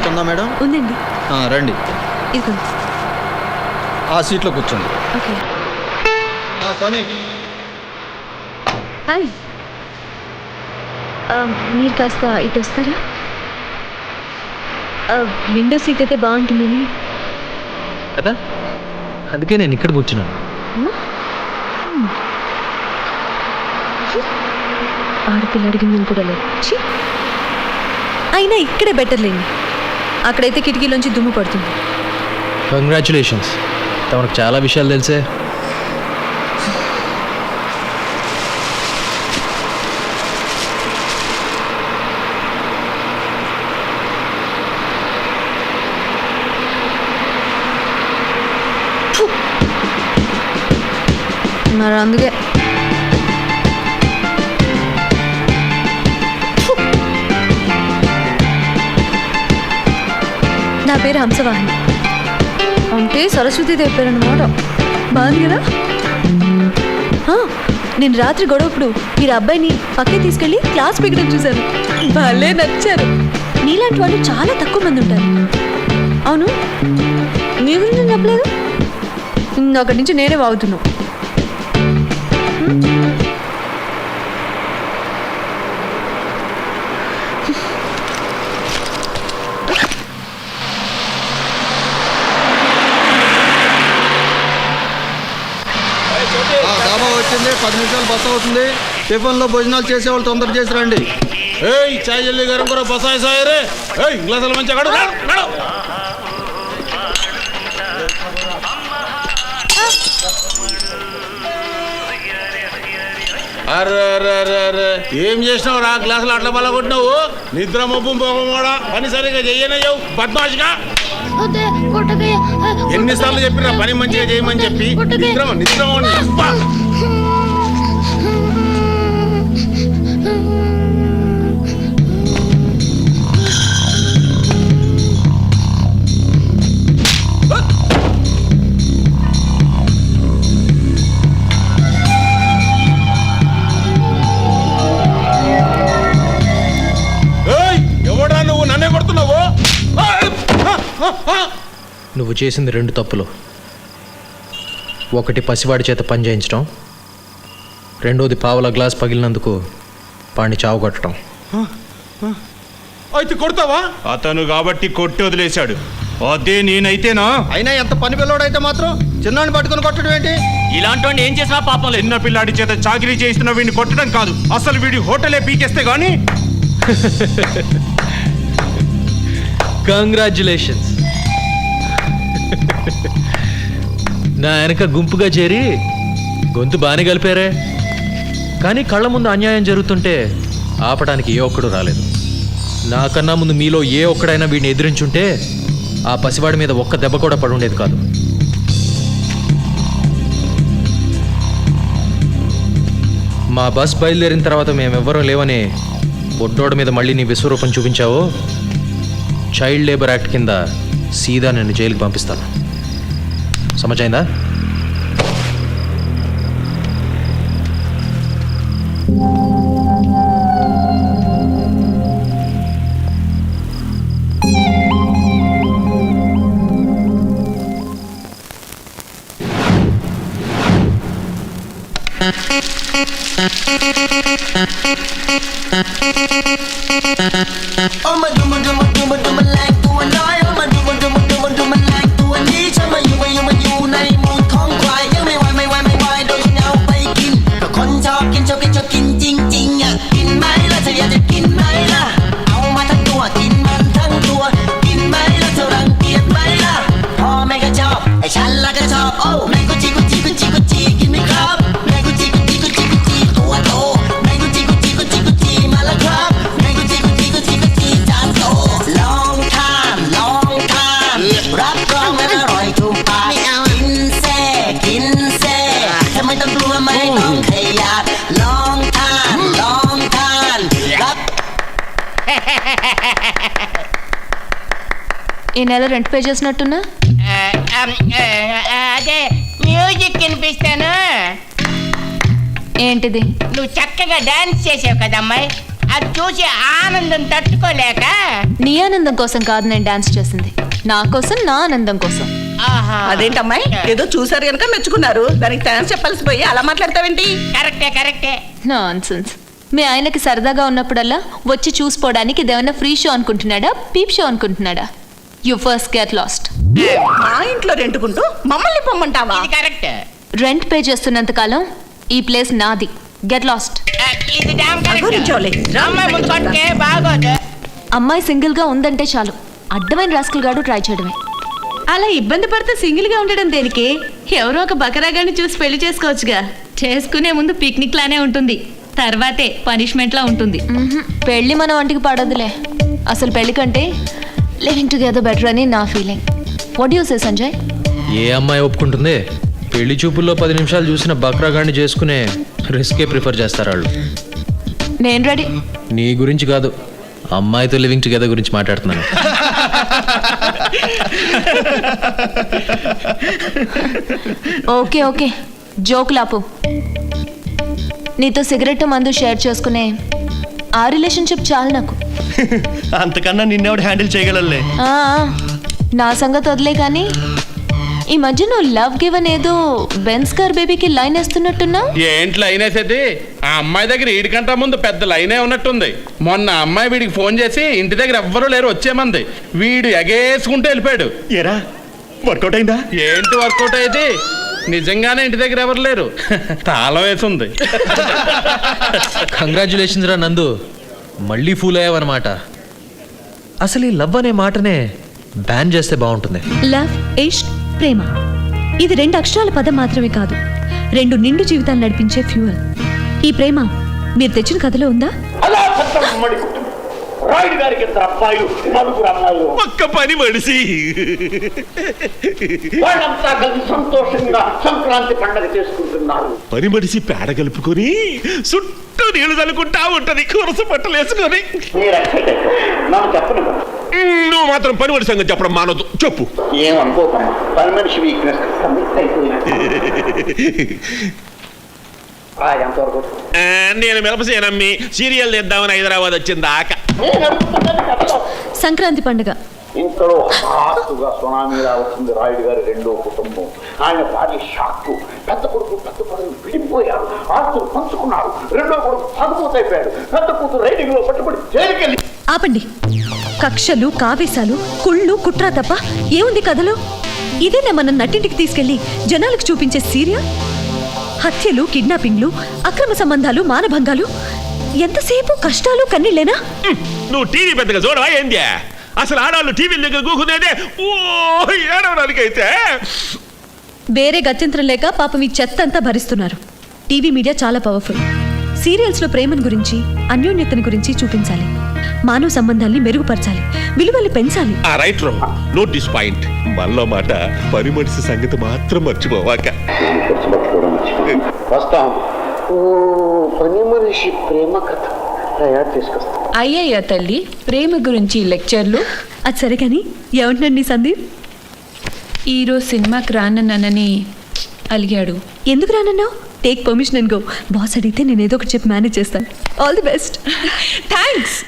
Toilet ఉందా madam? ఉందండి. రండి, ఇదిగో. ఆ సీట్లో కూర్చోండి. ఓకే. సోనీ, హాయ్. మీరు కాస్త ఇటు వస్తారా? విండో సీట్ అయితే బాగుంటుందని. కదా, అందుకే నేను ఇక్కడ కూర్చున్నాను. ఆడపిల్ల అడిగిందని కూడా లేదు. అయినా ఇక్కడే బెటర్ లేండి, అక్కడైతే కిటికీలోంచి దుమ్ము పడుతుంది. కంగ్రాచులేషన్స్, తమకు చాలా విషయాలు తెలిసే. మరి అందుకే నా పేరు హంసవాహిని, అంటే సరస్వతీదేవి పేరు అన్నమాట. బాగుంది కదా. నేను రాత్రి గొడవప్పుడు మీరు అబ్బాయిని పక్కే తీసుకెళ్ళి క్లాస్ పీకడం చూశాను. వాళ్ళే నచ్చారు. నీలాంటి వాళ్ళు చాలా తక్కువ మంది ఉంటారు. అవును, మీ గురించి చెప్పలేదు. అక్కడి నుంచి నేనే వాగుతున్నావు. డాబా వచ్చింది, 10 నిమిషాలు బస్ అవుతుంది. టిఫిన్లో భోజనాలు చేసేవాళ్ళు తొందర చేసి రండి. చాయ్ జల్లి గరం కూడా బసాయి సాయరే. గ్లాసులు మంచిగా కడు. అరే ఏం చేసినావు రా? గ్లాసులు అట్లా బల్ల కొట్టినావు. నిద్ర మబ్బు పోకుండా పని సరిగా చెయ్యనయ్యావు బద్మాషిగా. ఎన్నిసార్లు చెప్పినా పని మంచిగా చేయమని చెప్పి. నిద్ర నువ్వు చేసింది 2 తప్పులు. ఒకటి పసివాడి చేత పని చేయించడం, రెండోది పావుల గ్లాస్ పగిలినందుకు వాడిని చావు కొట్టడం. అయితే కొడతావా? అతను కాబట్టి కొట్టి వదిలేశాడు. అదే నేనైతేనా? అయినా ఎంత పని పిల్లోడైతే మాత్రం చిన్నాన్ని పట్టుకుని కొట్టడం ఏంటి? ఇలాంటి వాడిని ఏం చేసినా పాపం లేదు. చిన్న పిల్లాడి చేత చాకరీ చేస్తున్న వీడిని కొట్టడం కాదు, అసలు వీడి హోటలే పీకేస్తే గానీ. కంగ్రాచులేషన్స్. నా వెనక గుంపుగా చేరి గొంతు బాగానే కలిపారే, కానీ కళ్ళ ముందు అన్యాయం జరుగుతుంటే ఆపడానికి ఏ ఒక్కడు రాలేదు. నాకన్నా ముందు మీలో ఏ ఒక్కడైనా వీడిని ఎదిరించుంటే ఆ పసివాడి మీద ఒక్క దెబ్బ కూడా పడి ఉండేది కాదు. మా బస్ బయలుదేరిన తర్వాత మేమెవ్వరూ లేవని బొడ్డోడ మీద మళ్ళీ నీ విశ్వరూపం చూపించావో, చైల్డ్ లేబర్ యాక్ట్ కింద సీదా నేను జైలుకి పంపిస్తాను. సమజైందా? ఈ నెల రెంట్ పే చేసినట్టున్నా? అదే మ్యూజిక్ వినిపిస్తాను. ఏంటిది? నువ్వు చక్కగా డాన్స్ చేసావు కదా అమ్మాయి, అది చూసి ఆనందం తట్టుకోలేక నీ ఆనందం కోసం కాదు నేను డాన్స్ చేసింది, నా కోసం, నా ఆనందం కోసం. ఆహా. అదేంటమ్మాయి, ఏదో చూసారు కనుక మెచ్చుకున్నారు, దానికి థ్యాంక్స్ చెప్పాల్సి పోయి అలా మాట్లాడతావేంటి? కరెక్టే నాన్సెన్స్. మీ ఆయనకి సరదాగా ఉన్నప్పుడల్లా వచ్చి చూసుకోవడానికి ఇదేమన్నా ఫ్రీ షో అనుకుంటున్నాడా, పీప్ షో అనుకుంటున్నాడా? You first get lost. మా ఇంట్లో రెంటుకుంటూ మమ్మల్ని పొమ్మంటావా? ఇది కరెక్ట్. రెంట్ పే చేస్తున్నంత కాలం ఈ ప్లేస్ నాది. Get lost. ఇది డామ్ కరెక్ట్. గురించోలే. అమ్మాయి ముందు కొట్టుకే బాగోదు. అమ్మాయి సింగిల్ గా ఉందంటే చాలు, అడ్డమైన రాస్కల్ గాడు ట్రై చేయడమే. అలా ఇబ్బంది పడితే సింగిల్ గా ఉండడం దేనికి? ఎవరో ఒక బకరాగాన్ని చూసి పెళ్లి చేసుకోవచ్చుగా. చేసుకునే ముందు పిక్నిక్ లానే ఉంటుంది, తర్వాతే పనిష్మెంట్ లా ఉంటుంది. పెళ్లి మన వంటికి పడదులే. అసలు పెళ్లి కంటే లివింగ్ టుగెదర్ బెటర్ అని నా feeling. What you say Sanjay? ఏ అమ్మాయి ఒప్పుకుంటుంది? పెళ్లి చూపుల్లో 10 నిమిషాలు చూసిన బక్రాగాన్ని చేసుకునే రిస్కే ప్రిఫర్ చేస్తారు వాళ్ళు. నేను రెడీ. నీ గురించి కాదు, అమ్మాయితో లివింగ్ టుగెదర్ గురించి మాట్లాడుతున్నాను. ఓకే జోకులాపు. నీతో సిగరెట్ మందు షేర్ చేసుకునే ఆ రిలేషన్షిప్ చాలు నాకు. అంతకన్నా నిన్నెవడు హ్యాండిల్ చేయగలలే. ఆ, నా సంగతి వదిలే కానీ ఈ మధ్య నువ్వు లవ్ గివన్ ఏదో బెన్స్ కార్ బేబీకి లైన్ వేస్తున్నట్టున్నా. ఏంటి లైన్ వేసేది? ఆ అమ్మాయి దగ్గర ఈడికంటా ముందు పెద్ద లైనే ఉన్నట్టుంది. మొన్న అమ్మాయి వీడికి ఫోన్ చేసి ఇంటి దగ్గర ఎవ్వరూ లేరు వచ్చేమంది. వీడు ఎగేసుకుంటూ వెళ్ళిపోయాడు. ఏరా వర్కౌట్ అయిందా? ఏంటి వర్కౌట్ అయ్యేది? నిజంగానే ఇంటి దగ్గర ఎవరు లేరు, తాళం వేసింది. కంగ్రాచులేషన్స్ రా నందు, మళ్ళీ ఫూల్ అయ్యావన్నమాట. అసలు ఈ లవ్ అనే మాటనే బ్యాన్ చేస్తే బాగుంటుంది. లవ్, ఇష్క్, ప్రేమ ఇది 2 అక్షరాల పదం మాత్రమే కాదు, 2 నిండు జీవితాలు నడిపించే ఫ్యూయల్. ఈ ప్రేమ మీరు తెచ్చిన కథలో ఉందా? రాయుడు గారికి 2 అబ్బాయిలు, 4 అమ్మాయిలు, ఒక్క పని మనిషి. వాళ్ళంతా కలిసి సంతోషంగా సంక్రాంతి పండుగ చేసుకుంటున్నారు. పని మనిషి పేడ కలుపుకొని చుట్టూ నీళ్లు చల్లుకుంటా ఉంటది, కురస పట్టలు వేసుకొని. మీరు ఎక్సైటెడ్, నాకు చెప్పను కదా. నువ్వు మాత్రం పని మనిషి సంగతి చెప్పడం మానదు, చెప్పు. ఏమనుకోకమ్మా, పని మనిషి వీక్నెస్ కమిట్ అయిపోయింది. ఎంతవరకు నేను మిరపసేనమ్మి సీరియల్ తెద్దామని హైదరాబాద్ వచ్చింది దాకా. సంక్రాంతి పండుగ ఇంతలో హఠాత్తుగా సునామీలా వచ్చింది రాయుడు గారి 2వ కుటుంబం. ఆయన భార్య షాక్కు. పెద్ద కొడుకు పెద్ద కొడుకు విడిపోయారు, ఆస్తులు పంచుకున్నారు. 2వ కొడుకు సాగుపోతైపోయాడు. పెద్ద కూతురు రైడింగ్ లో పట్టుబడి జైలుకెళ్ళి. ఆపండి. కక్షలు, కావేశాలు, కుళ్ళు, కుట్ర తప్ప ఏముంది కథలో? ఇదేనా మనం నట్టింటికి తీసుకెళ్లి జనాలకు చూపించే సీరియల్? హత్యలు, కిడ్నాపింగ్లు, అక్రమ సంబంధాలు, మానభంగాలు, ఎంతసేపు కష్టాలు కన్నీళ్ళేనా? నువ్వు టీవీ పెద్దగా చూడవా ఏంది? అసలు ఆడవాళ్ళు టీవీల దగ్గర కూకునేదే ఓ ఏడవడానికైతే. వేరే గత్యంతరం లేక పాపం ఈ చెత్త అంతా భరిస్తున్నారు. టీవీ మీడియా చాలా పవర్ఫుల్. సీరియల్స్లో ప్రేమను గురించి, అన్యోన్యతను గురించి చూపించాలి. మానవ సంబంధాల్ని మెరుగుపరచాలి, విలువల్ని పెంచాలి. ఆ రైట్ రో, నోట్ దిస్ పాయింట్. మనలో మాట పని మనిషి సంగతి మాత్రం మర్చిపోవాక. వస్తాం. పని మనిషి ప్రేమ కథ తయారు చేసుకొస్తాం. అయ్యయ్యా తల్లి, ప్రేమ గురించి లెక్చర్లు. అది సరే కానీ ఏమంటున్నాడు సందీప్? ఈరోజు సినిమాకి రానన్నానని అలిగాడు. ఎందుకు రానన్నావు? Take permission and go. Boss అడిగితే నేను ఏదో ఒకటి చెప్పి మేనేజ్ చేస్తాను. All the best. థ్యాంక్స్.